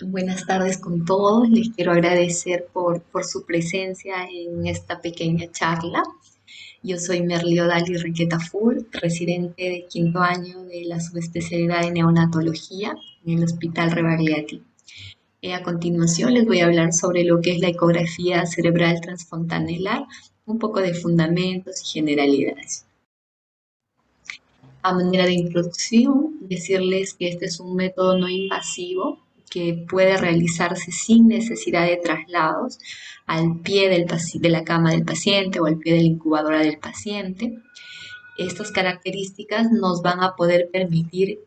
Buenas tardes con todos. Les quiero agradecer por su presencia en esta pequeña charla. Yo soy Merly Odali Riqueta Full, residente de quinto año de la subespecialidad de neonatología en el Hospital Rebagliati. A continuación les voy a hablar sobre lo que es la ecografía cerebral transfontanelar, un poco de fundamentos y generalidades. A manera de introducción, decirles que este es un método no invasivo que puede realizarse sin necesidad de traslados al pie de la cama del paciente o al pie de la incubadora del paciente. Estas características nos van a poder permitir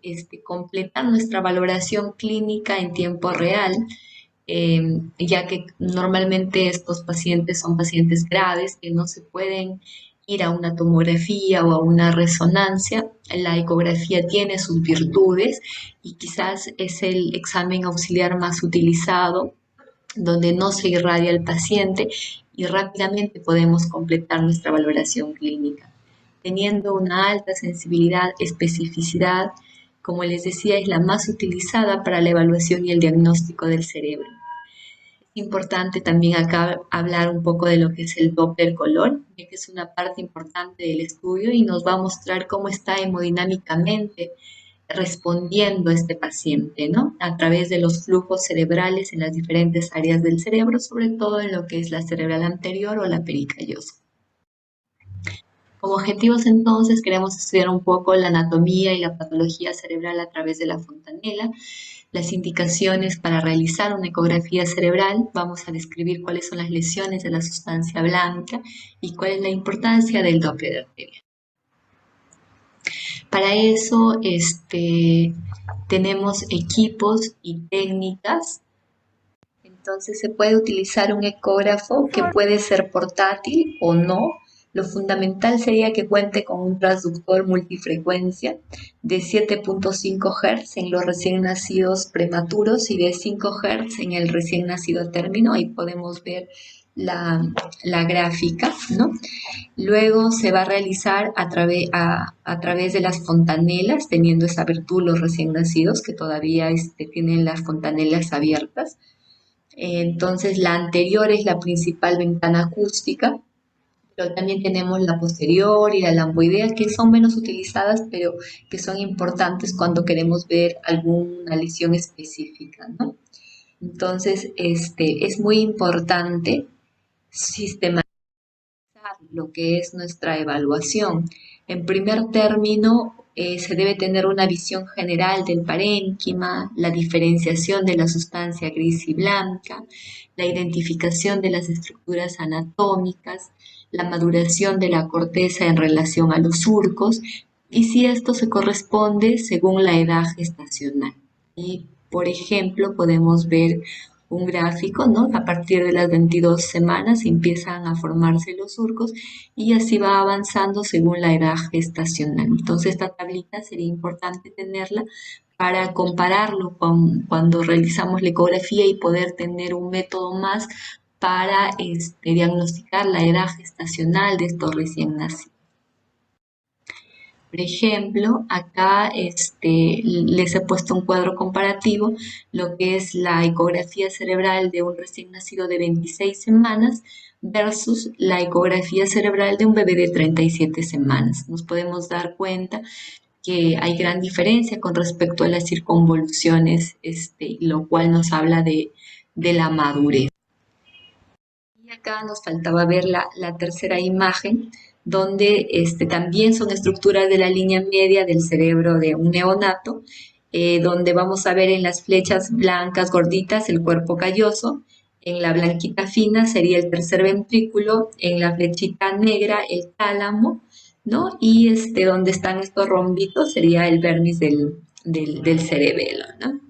completar nuestra valoración clínica en tiempo real, ya que normalmente estos pacientes son pacientes graves que no se pueden ir a una tomografía o a una resonancia. La ecografía tiene sus virtudes y quizás es el examen auxiliar más utilizado, donde no se irradia el paciente y rápidamente podemos completar nuestra valoración clínica. Teniendo una alta sensibilidad, especificidad, como les decía, es la más utilizada para la evaluación y el diagnóstico del cerebro. Es importante también acá hablar un poco de lo que es el Doppler color, que es una parte importante del estudio y nos va a mostrar cómo está hemodinámicamente respondiendo este paciente, ¿no? A través de los flujos cerebrales en las diferentes áreas del cerebro, sobre todo en lo que es la cerebral anterior o la pericallosa. Como objetivos entonces queremos estudiar un poco la anatomía y la patología cerebral a través de la fontanela, las indicaciones para realizar una ecografía cerebral, vamos a describir cuáles son las lesiones de la sustancia blanca y cuál es la importancia del Doppler de arteria. Para eso tenemos equipos y técnicas. Entonces se puede utilizar un ecógrafo que puede ser portátil o no. Lo fundamental sería que cuente con un transductor multifrecuencia de 7.5 Hz en los recién nacidos prematuros y de 5 Hz en el recién nacido a término. Ahí podemos ver la gráfica, ¿no? Luego se va a realizar a través de las fontanelas, teniendo esa virtud los recién nacidos que todavía tienen las fontanelas abiertas. Entonces la anterior es la principal ventana acústica, pero también tenemos la posterior y la lamboidea, que son menos utilizadas, pero que son importantes cuando queremos ver alguna lesión específica, ¿no? Entonces, es muy importante sistematizar lo que es nuestra evaluación. En primer término, se debe tener una visión general del parénquima, la diferenciación de la sustancia gris y blanca, la identificación de las estructuras anatómicas, la maduración de la corteza en relación a los surcos y si esto se corresponde según la edad gestacional. Y, por ejemplo, podemos ver un gráfico, ¿no? A partir de las 22 semanas empiezan a formarse los surcos y así va avanzando según la edad gestacional. Entonces esta tablita sería importante tenerla para compararlo con cuando realizamos la ecografía y poder tener un método más para diagnosticar la edad gestacional de estos recién nacidos. Por ejemplo, acá les he puesto un cuadro comparativo, lo que es la ecografía cerebral de un recién nacido de 26 semanas versus la ecografía cerebral de un bebé de 37 semanas. Nos podemos dar cuenta que hay gran diferencia con respecto a las circunvoluciones, lo cual nos habla de la madurez. Y acá nos faltaba ver la tercera imagen, donde también son estructuras de la línea media del cerebro de un neonato, donde vamos a ver en las flechas blancas gorditas el cuerpo calloso, en la blanquita fina sería el tercer ventrículo, en la flechita negra el tálamo, ¿no? Y donde están estos rombitos sería el vermis del cerebelo, ¿no?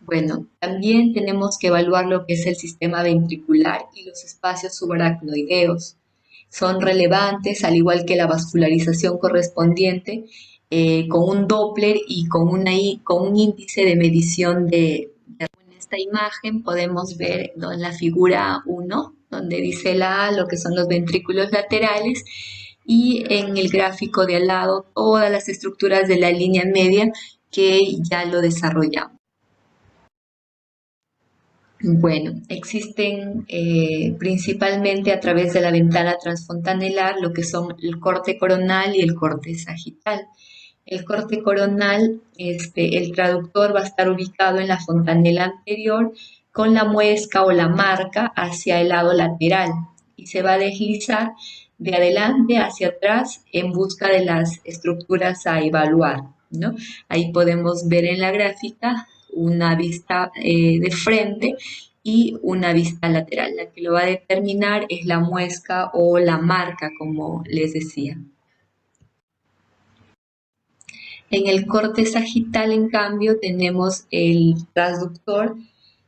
Bueno, también tenemos que evaluar lo que es el sistema ventricular y los espacios subaracnoideos. Son relevantes, al igual que la vascularización correspondiente, con un Doppler y con un índice de medición En esta imagen podemos ver, ¿no?, en la figura 1, donde dice la A, lo que son los ventrículos laterales, y en el gráfico de al lado todas las estructuras de la línea media que ya lo desarrollamos. Bueno, existen principalmente a través de la ventana transfontanelar lo que son el corte coronal y el corte sagital. El corte coronal, el traductor va a estar ubicado en la fontanela anterior con la muesca o la marca hacia el lado lateral y se va a deslizar de adelante hacia atrás en busca de las estructuras a evaluar, ¿no? Ahí podemos ver en la gráfica una vista de frente y una vista lateral. La que lo va a determinar es la muesca o la marca, como les decía. En el corte sagital, en cambio, tenemos el transductor.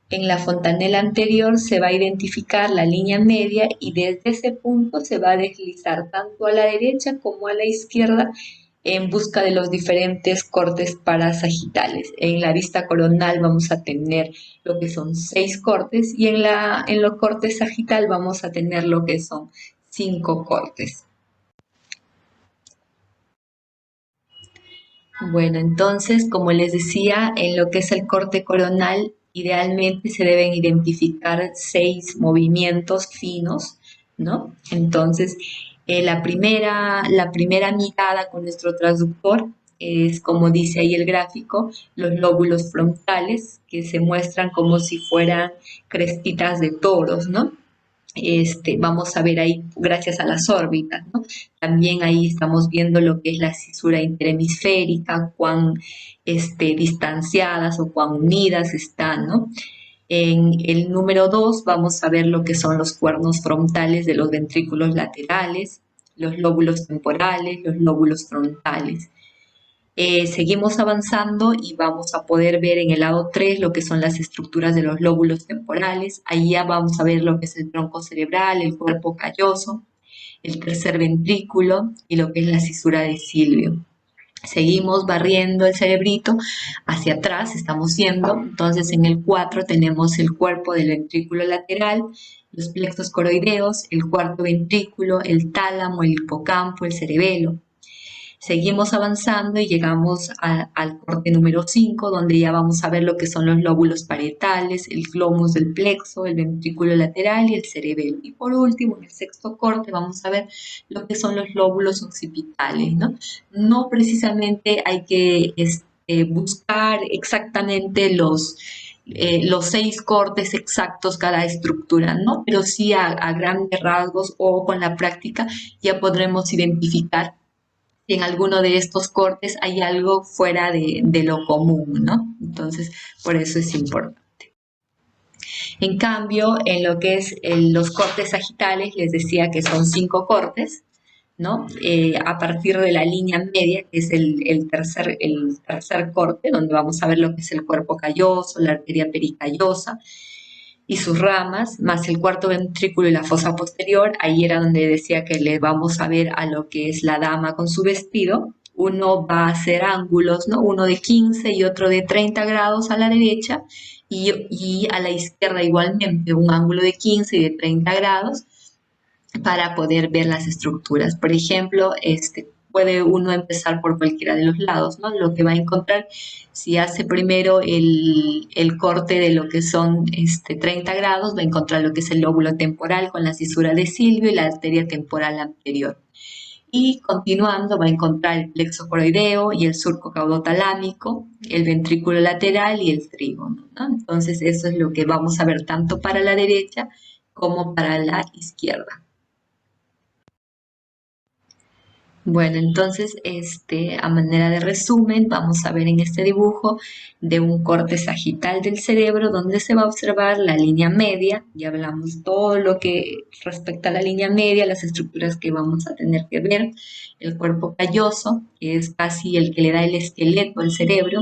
En la fontanela anterior se va a identificar la línea media y desde ese punto se va a deslizar tanto a la derecha como a la izquierda en busca de los diferentes cortes parasagitales. En la vista coronal vamos a tener lo que son 6 cortes y en los cortes sagital vamos a tener lo que son 5 cortes. Bueno, entonces, como les decía, en lo que es el corte coronal, idealmente se deben identificar 6 movimientos finos, ¿no? Entonces, la primera mirada con nuestro transductor es, como dice ahí el gráfico, los lóbulos frontales, que se muestran como si fueran crestitas de toros, ¿no? Vamos a ver ahí gracias a las órbitas, ¿no? También ahí estamos viendo lo que es la cisura interhemisférica, cuán distanciadas o cuán unidas están, ¿no? En el número 2 vamos a ver lo que son los cuernos frontales de los ventrículos laterales, los lóbulos temporales, los lóbulos frontales. Seguimos avanzando y vamos a poder ver en el lado 3 lo que son las estructuras de los lóbulos temporales. Ahí ya vamos a ver lo que es el tronco cerebral, el cuerpo calloso, el tercer ventrículo y lo que es la cisura de Silvio. Seguimos barriendo el cerebrito hacia atrás, estamos yendo. Entonces en el 4 tenemos el cuerpo del ventrículo lateral, los plexos coroideos, el cuarto ventrículo, el tálamo, el hipocampo, el cerebelo. Seguimos avanzando y llegamos al corte número 5, donde ya vamos a ver lo que son los lóbulos parietales, el glomus del plexo, el ventrículo lateral y el cerebelo. Y por último, en el sexto corte, vamos a ver lo que son los lóbulos occipitales, ¿no? No precisamente hay que buscar exactamente los 6 cortes exactos cada estructura, ¿no? Pero sí a grandes rasgos o con la práctica ya podremos identificar si en alguno de estos cortes hay algo fuera de lo común, ¿no? Entonces, por eso es importante. En cambio, en lo que es los cortes sagitales, les decía que son 5 cortes, ¿no? A partir de la línea media, que es el tercer corte, donde vamos a ver lo que es el cuerpo calloso, la arteria pericallosa, y sus ramas, más el cuarto ventrículo y la fosa posterior, ahí era donde decía que le vamos a ver a lo que es la dama con su vestido. Uno va a hacer ángulos, ¿no? Uno de 15 y otro de 30 grados a la derecha y a la izquierda igualmente un ángulo de 15 y de 30 grados para poder ver las estructuras. Por ejemplo, puede uno empezar por cualquiera de los lados, ¿no? Lo que va a encontrar, si hace primero el corte de lo que son 30 grados, va a encontrar lo que es el lóbulo temporal con la cisura de Silvio y la arteria temporal anterior. Y continuando va a encontrar el plexo coroideo y el surco caudotalámico, el ventrículo lateral y el trígono, ¿no? Entonces eso es lo que vamos a ver tanto para la derecha como para la izquierda. Bueno, entonces, a manera de resumen, vamos a ver en este dibujo de un corte sagital del cerebro donde se va a observar la línea media. Ya hablamos todo lo que respecta a la línea media, las estructuras que vamos a tener que ver, el cuerpo calloso, que es casi el que le da el esqueleto al cerebro,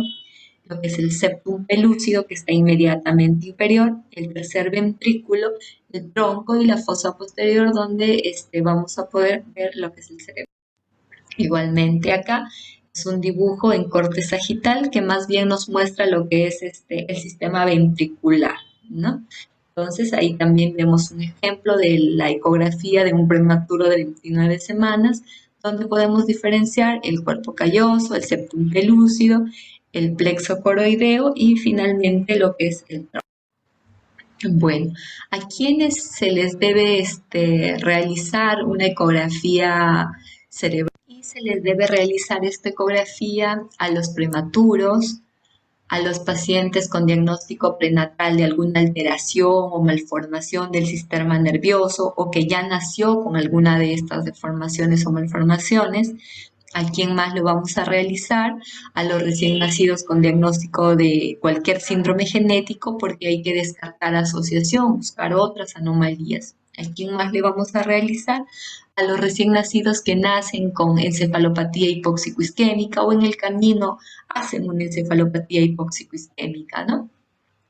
lo que es el septum pelúcido, que está inmediatamente inferior, el tercer ventrículo, el tronco y la fosa posterior, donde vamos a poder ver lo que es el cerebro. Igualmente acá es un dibujo en corte sagital que más bien nos muestra lo que es el sistema ventricular, ¿no? Entonces ahí también vemos un ejemplo de la ecografía de un prematuro de 29 semanas, donde podemos diferenciar el cuerpo calloso, el septum pelúcido, el plexo coroideo y finalmente lo que es el tronco. Bueno, ¿a quiénes se les debe realizar una ecografía cerebral? Y se les debe realizar esta ecografía a los prematuros, a los pacientes con diagnóstico prenatal de alguna alteración o malformación del sistema nervioso o que ya nació con alguna de estas deformaciones o malformaciones. ¿A quién más lo vamos a realizar? A los recién nacidos con diagnóstico de cualquier síndrome genético, porque hay que descartar asociación, buscar otras anomalías. ¿A quién más le vamos a realizar? A los recién nacidos que nacen con encefalopatía hipóxico-isquémica o en el camino hacen una encefalopatía hipóxico-isquémica, ¿no?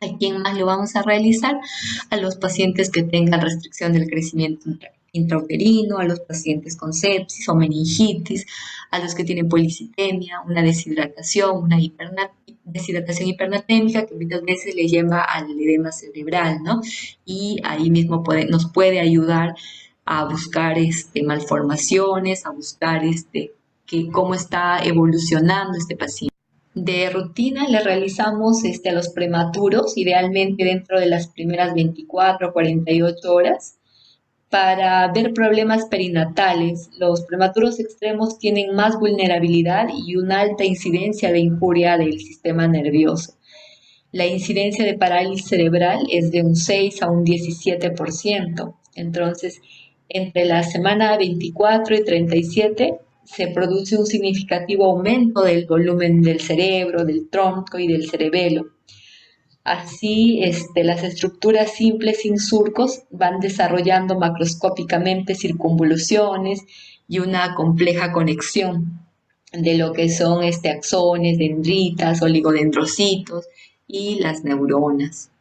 ¿A quién más lo vamos a realizar? A los pacientes que tengan restricción del crecimiento intrauterino, a los pacientes con sepsis o meningitis, a los que tienen policitemia, una deshidratación, una deshidratación hipernatémica que muchas veces le lleva al edema cerebral, ¿no? Y ahí mismo nos puede ayudar a buscar malformaciones, a buscar cómo está evolucionando este paciente. De rutina le realizamos a los prematuros, idealmente dentro de las primeras 24 o 48 horas, para ver problemas perinatales. Los prematuros extremos tienen más vulnerabilidad y una alta incidencia de injuria del sistema nervioso. La incidencia de parálisis cerebral es de un 6 a un 17%. Entonces, entre la semana 24 y 37 se produce un significativo aumento del volumen del cerebro, del tronco y del cerebelo. Así, las estructuras simples sin surcos van desarrollando macroscópicamente circunvoluciones y una compleja conexión de lo que son axones, dendritas, oligodendrocitos y las neuronas.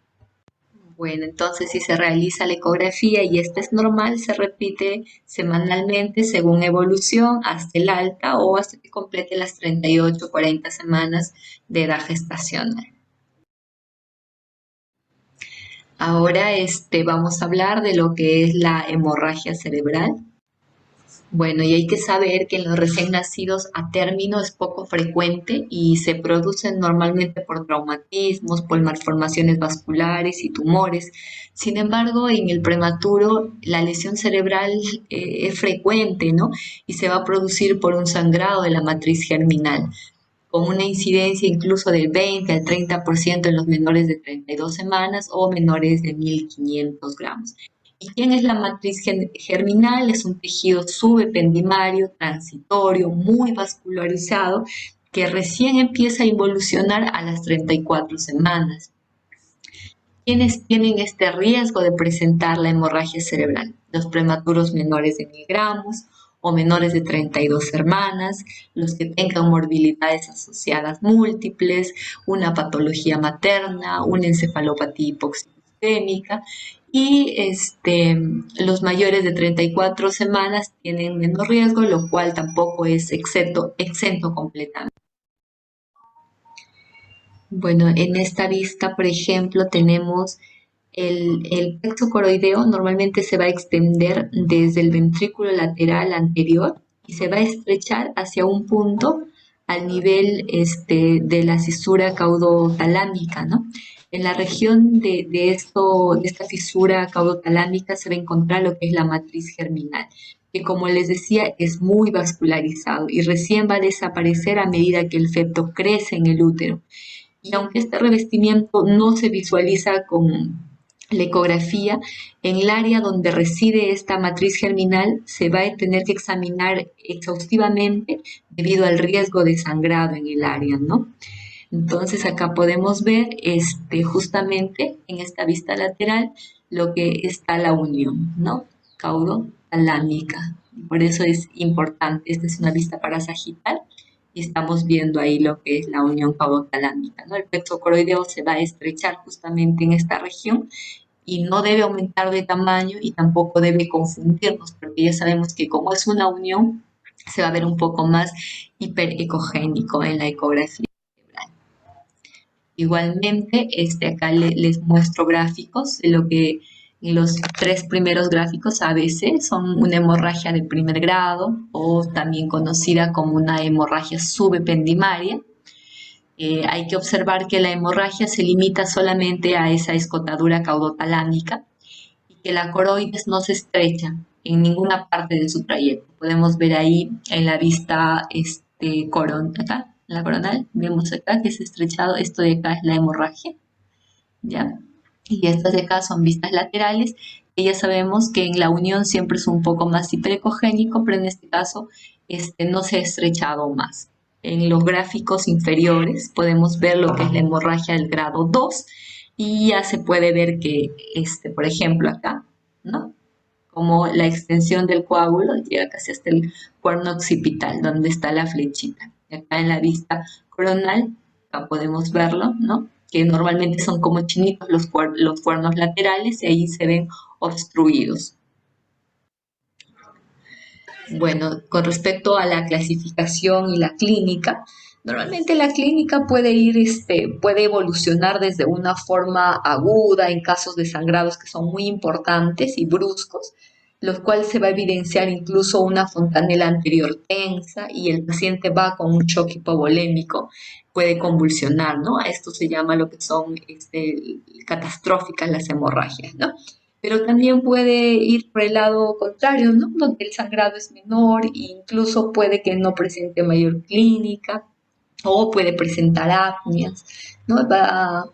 Bueno, entonces si se realiza la ecografía y esta es normal, se repite semanalmente según evolución hasta el alta o hasta que complete las 38 o 40 semanas de edad gestacional. Ahora vamos a hablar de lo que es la hemorragia cerebral. Bueno, y hay que saber que en los recién nacidos a término es poco frecuente y se producen normalmente por traumatismos, por malformaciones vasculares y tumores. Sin embargo, en el prematuro la lesión cerebral es frecuente, ¿no? Y se va a producir por un sangrado de la matriz germinal, con una incidencia incluso del 20 al 30% en los menores de 32 semanas o menores de 1.500 gramos. ¿Y quién es la matriz germinal? Es un tejido subependimario, transitorio, muy vascularizado, que recién empieza a involucionar a las 34 semanas. ¿Quiénes tienen este riesgo de presentar la hemorragia cerebral? Los prematuros menores de 1.000 gramos o menores de 32 semanas, los que tengan morbilidades asociadas múltiples, una patología materna, una encefalopatía hipóxico-isquémica y los mayores de 34 semanas tienen menos riesgo, lo cual tampoco es exento completamente. Bueno, en esta vista, por ejemplo, tenemos el plexo coroideo, normalmente se va a extender desde el ventrículo lateral anterior y se va a estrechar hacia un punto al nivel de la cisura caudotalámica, ¿no? En la región de esta fisura caudotalámica se va a encontrar lo que es la matriz germinal, que como les decía es muy vascularizado y recién va a desaparecer a medida que el feto crece en el útero. Y aunque este revestimiento no se visualiza con la ecografía, en el área donde reside esta matriz germinal se va a tener que examinar exhaustivamente debido al riesgo de sangrado en el área, ¿no? Entonces acá podemos ver justamente en esta vista lateral lo que está la unión, ¿no? Caudotalámica. Por eso es importante, esta es una vista parasagital y estamos viendo ahí lo que es la unión caudotalámica, ¿no? El plexo coroideo se va a estrechar justamente en esta región y no debe aumentar de tamaño y tampoco debe confundirnos, porque ya sabemos que como es una unión, se va a ver un poco más hiperecogénico en la ecografía. Igualmente, acá les muestro gráficos de lo que los tres primeros gráficos ABC son una hemorragia de primer grado o también conocida como una hemorragia subependimaria. Hay que observar que la hemorragia se limita solamente a esa escotadura caudotalámica y que la coroides no se estrecha en ninguna parte de su trayecto. Podemos ver ahí en la vista acá, la coronal, vemos acá que es estrechado, esto de acá es la hemorragia, ¿ya? Y estas de acá son vistas laterales, que ya sabemos que en la unión siempre es un poco más hiperecogénico, pero en este caso no se ha estrechado más. En los gráficos inferiores podemos ver lo que es la hemorragia del grado 2 y ya se puede ver que, por ejemplo, acá, ¿no? Como la extensión del coágulo llega casi hasta el cuerno occipital, donde está la flechita. Y acá en la vista coronal, acá podemos verlo, ¿no? Que normalmente son como chinitos los cuernos laterales y ahí se ven obstruidos. Bueno, con respecto a la clasificación y la clínica, normalmente la clínica puede evolucionar desde una forma aguda en casos de sangrados que son muy importantes y bruscos, los cuales se va a evidenciar incluso una fontanela anterior tensa y el paciente va con un shock hipovolémico, puede convulsionar, ¿no? A esto se llama lo que son catastróficas las hemorragias, ¿no? Pero también puede ir por el lado contrario, ¿no? Donde el sangrado es menor e incluso puede que no presente mayor clínica o puede presentar apneas, ¿no? Va a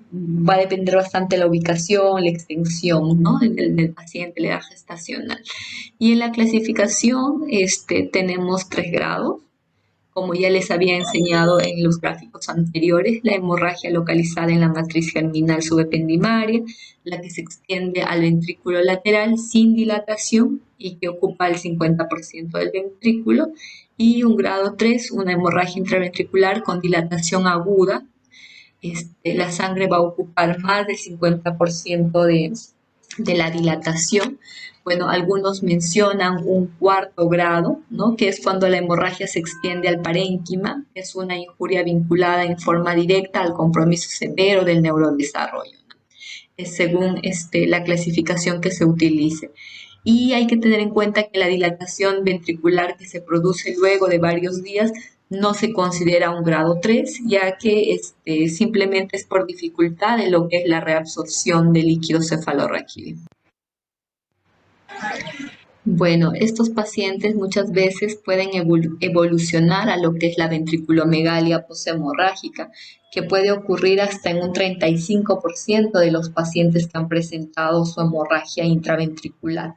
depender bastante de la ubicación, la extensión, ¿no? Del paciente, la edad gestacional. Y en la clasificación tenemos 3 grados. Como ya les había enseñado en los gráficos anteriores, la hemorragia localizada en la matriz germinal subependimaria, la que se extiende al ventrículo lateral sin dilatación y que ocupa el 50% del ventrículo, y un grado 3, una hemorragia intraventricular con dilatación aguda. La sangre va a ocupar más del 50% de la dilatación. Bueno, algunos mencionan un 4 grado, ¿no? Que es cuando la hemorragia se extiende al parénquima, es una injuria vinculada en forma directa al compromiso severo del neurodesarrollo, ¿no? Es según la clasificación que se utilice. Y hay que tener en cuenta que la dilatación ventricular que se produce luego de varios días no se considera un grado 3, ya que simplemente es por dificultad de lo que es la reabsorción de líquido cefalorraquídeo. Bueno, estos pacientes muchas veces pueden evolucionar a lo que es la ventriculomegalia poshemorrágica, que puede ocurrir hasta en un 35% de los pacientes que han presentado su hemorragia intraventricular.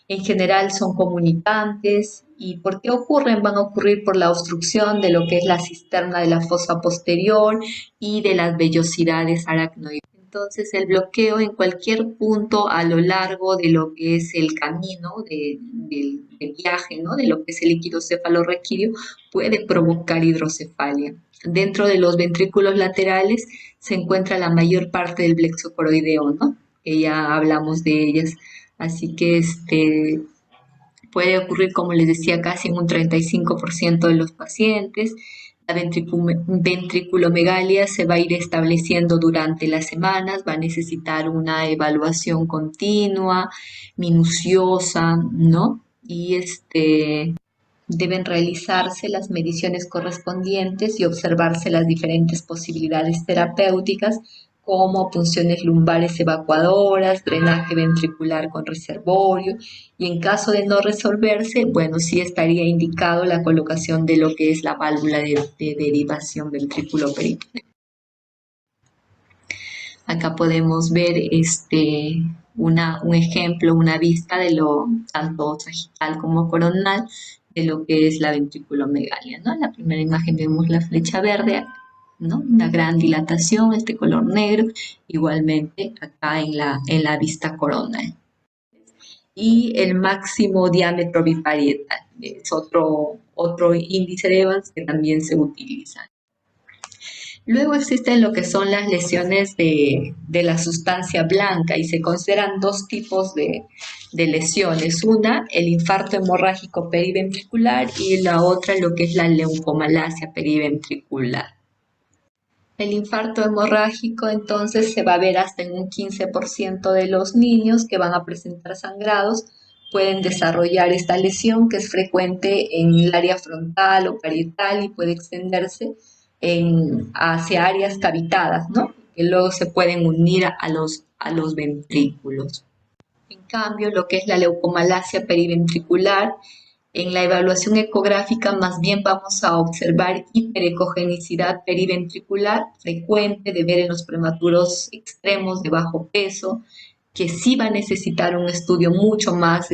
En general son comunicantes. ¿Y por qué ocurren? Van a ocurrir por la obstrucción de lo que es la cisterna de la fosa posterior y de las vellosidades aracnoides. Entonces, el bloqueo en cualquier punto a lo largo de lo que es el camino del viaje, ¿no? De lo que es el líquido cefalorraquídeo, puede provocar hidrocefalia. Dentro de los ventrículos laterales se encuentra la mayor parte del plexo coroideo, ¿no? Que ya hablamos de ellas. Así que puede ocurrir, como les decía, casi en un 35% de los pacientes. La ventriculomegalia se va a ir estableciendo durante las semanas, va a necesitar una evaluación continua, minuciosa, ¿no? Y deben realizarse las mediciones correspondientes y observarse las diferentes posibilidades terapéuticas como punciones lumbares evacuadoras, drenaje ventricular con reservorio, y en caso de no resolverse, bueno, sí estaría indicado la colocación de lo que es la válvula de derivación ventriculoperitoneal. Acá podemos ver un ejemplo, una vista de lo tanto sagital como coronal de lo que es la ventriculomegalia, ¿no? En la primera imagen vemos la flecha verde, ¿no? Una gran dilatación, este color negro, igualmente acá en la vista coronal. Y el máximo diámetro biparietal es otro índice de Evans que también se utiliza. Luego existen lo que son las lesiones de la sustancia blanca y se consideran 2 tipos de lesiones. Una, el infarto hemorrágico periventricular, y la otra lo que es la leucomalacia periventricular. El infarto hemorrágico entonces se va a ver hasta en un 15% de los niños que van a presentar sangrados, pueden desarrollar esta lesión que es frecuente en el área frontal o parietal y puede extenderse hacia áreas cavitadas, ¿no? Que luego se pueden unir a los ventrículos. En cambio, lo que es la leucomalacia periventricular, en la evaluación ecográfica más bien vamos a observar hiperecogenicidad periventricular frecuente de ver en los prematuros extremos de bajo peso, que sí va a necesitar un estudio mucho más,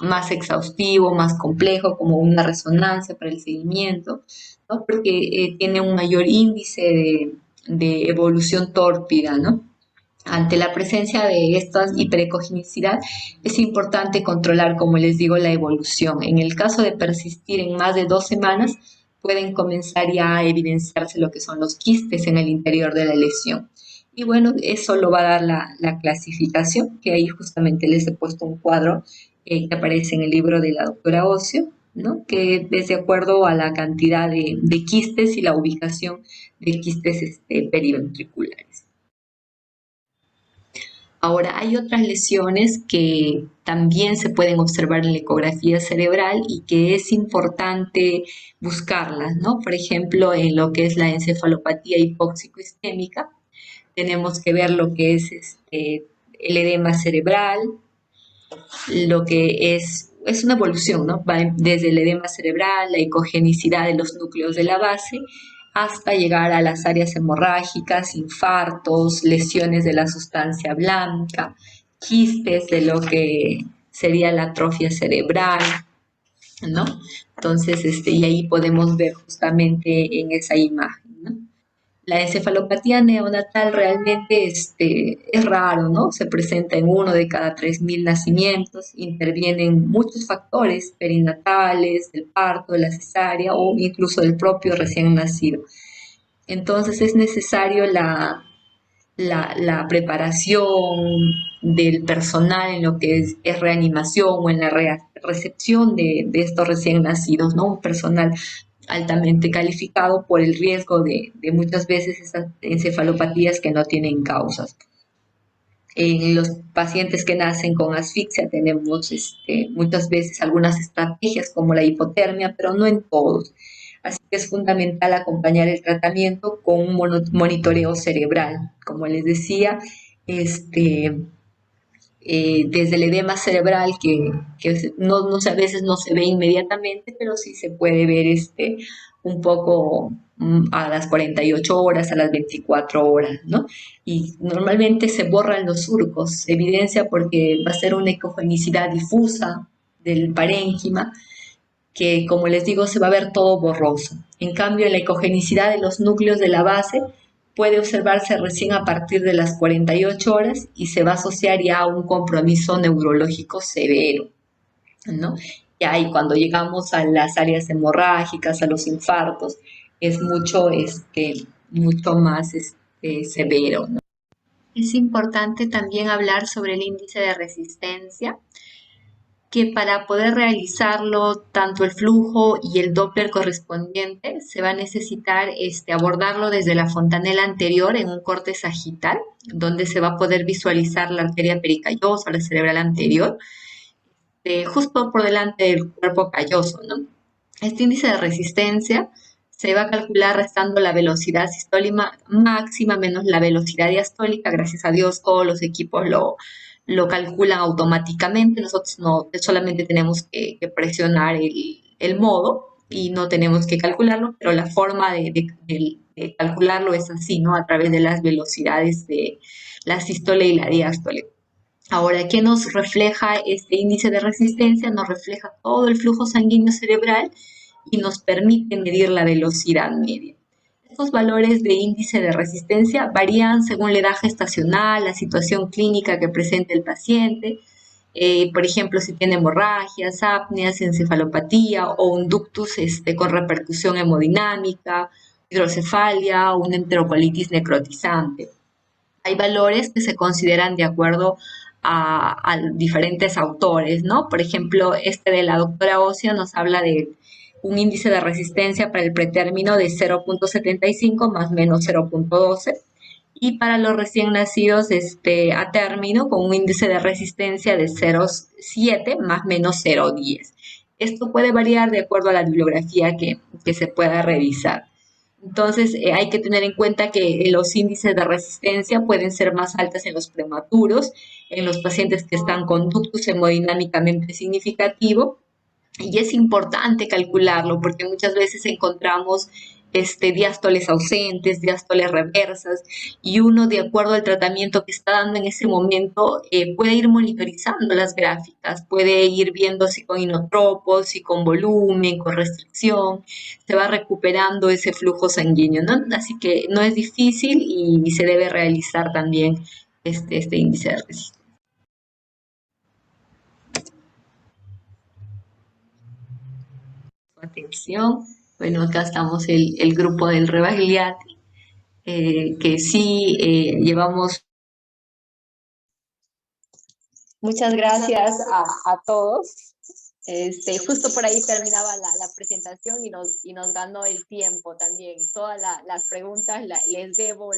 más exhaustivo, más complejo, como una resonancia para el seguimiento, ¿no? Porque tiene un mayor índice de evolución tórpida, ¿no? Ante la presencia de esta hiperecogenicidad, es importante controlar, como les digo, la evolución. En el caso de persistir en más de 2 semanas, pueden comenzar ya a evidenciarse lo que son los quistes en el interior de la lesión. Y bueno, eso lo va a dar la clasificación, que ahí justamente les he puesto un cuadro que aparece en el libro de la doctora Ocio, ¿no? Que es de acuerdo a la cantidad de quistes y la ubicación de quistes periventriculares. Ahora, hay otras lesiones que también se pueden observar en la ecografía cerebral y que es importante buscarlas, ¿no? Por ejemplo, en lo que es la encefalopatía hipóxico-isquémica, tenemos que ver lo que es el edema cerebral, lo que es una evolución, ¿no? Va desde el edema cerebral, la icogenicidad de los núcleos de la base, hasta llegar a las áreas hemorrágicas, infartos, lesiones de la sustancia blanca, quistes de lo que sería la atrofia cerebral, ¿no? Entonces, y ahí podemos ver justamente en esa imagen, ¿no? La encefalopatía neonatal realmente es raro, ¿no? Se presenta en 1 de cada 3.000 nacimientos, intervienen muchos factores perinatales, del parto, de la cesárea o incluso del propio recién nacido. Entonces es necesario la preparación del personal en lo que es reanimación o en la recepción de estos recién nacidos, ¿no? Un personal altamente calificado por el riesgo de muchas veces esas encefalopatías que no tienen causas. En los pacientes que nacen con asfixia tenemos muchas veces algunas estrategias como la hipotermia, pero no en todos. Así que es fundamental acompañar el tratamiento con un monitoreo cerebral. Como les decía, desde el edema cerebral que no, a veces no se ve inmediatamente, pero sí se puede ver un poco a las 48 horas, a las 24 horas, ¿no? Y normalmente se borran los surcos, se evidencia porque va a ser una ecogenicidad difusa del parénquima, que como les digo se va a ver todo borroso. En cambio, la ecogenicidad de los núcleos de la base puede observarse recién a partir de las 48 horas y se va a asociar ya a un compromiso neurológico severo, ¿no? Y ahí cuando llegamos a las áreas hemorrágicas, a los infartos, es mucho más severo, ¿no? Es importante también hablar sobre el índice de resistencia, que para poder realizarlo, tanto el flujo y el Doppler correspondiente, se va a necesitar abordarlo desde la fontanela anterior en un corte sagital, donde se va a poder visualizar la arteria pericallosa, la cerebral anterior, justo por delante del cuerpo calloso, ¿no? Este índice de resistencia se va a calcular restando la velocidad sistólica máxima menos la velocidad diastólica. Gracias a Dios todos los equipos lo calculan automáticamente. Nosotros no solamente tenemos que presionar el modo y no tenemos que calcularlo, pero la forma de calcularlo es así, ¿no? A través de las velocidades de la sístole y la diástole. Ahora, ¿qué nos refleja este índice de resistencia? Nos refleja todo el flujo sanguíneo cerebral y nos permite medir la velocidad media. Estos valores de índice de resistencia varían según la edad gestacional, la situación clínica que presenta el paciente, por ejemplo, si tiene hemorragias, apneas, encefalopatía o un ductus con repercusión hemodinámica, hidrocefalia o una enterocolitis necrotizante. Hay valores que se consideran de acuerdo a diferentes autores, ¿no? Por ejemplo, de la doctora Ocio nos habla de un índice de resistencia para el pretérmino de 0.75 más menos 0.12 y para los recién nacidos a término con un índice de resistencia de 0.7 más menos 0.10. Esto puede variar de acuerdo a la bibliografía que se pueda revisar. Entonces, hay que tener en cuenta que los índices de resistencia pueden ser más altos en los prematuros, en los pacientes que están con ductus hemodinámicamente significativo, y es importante calcularlo porque muchas veces encontramos diástoles ausentes, diástoles reversas, y uno, de acuerdo al tratamiento que está dando en ese momento, puede ir monitorizando las gráficas, puede ir viendo si con inotropos, si con volumen, con restricción, se va recuperando ese flujo sanguíneo, ¿no? Así que no es difícil y se debe realizar también este índice de resistencia. Atención. Bueno, acá estamos el grupo del Rebagliati, que sí llevamos. Muchas gracias a todos. Justo por ahí terminaba la presentación y nos ganó el tiempo también. Todas las preguntas les debo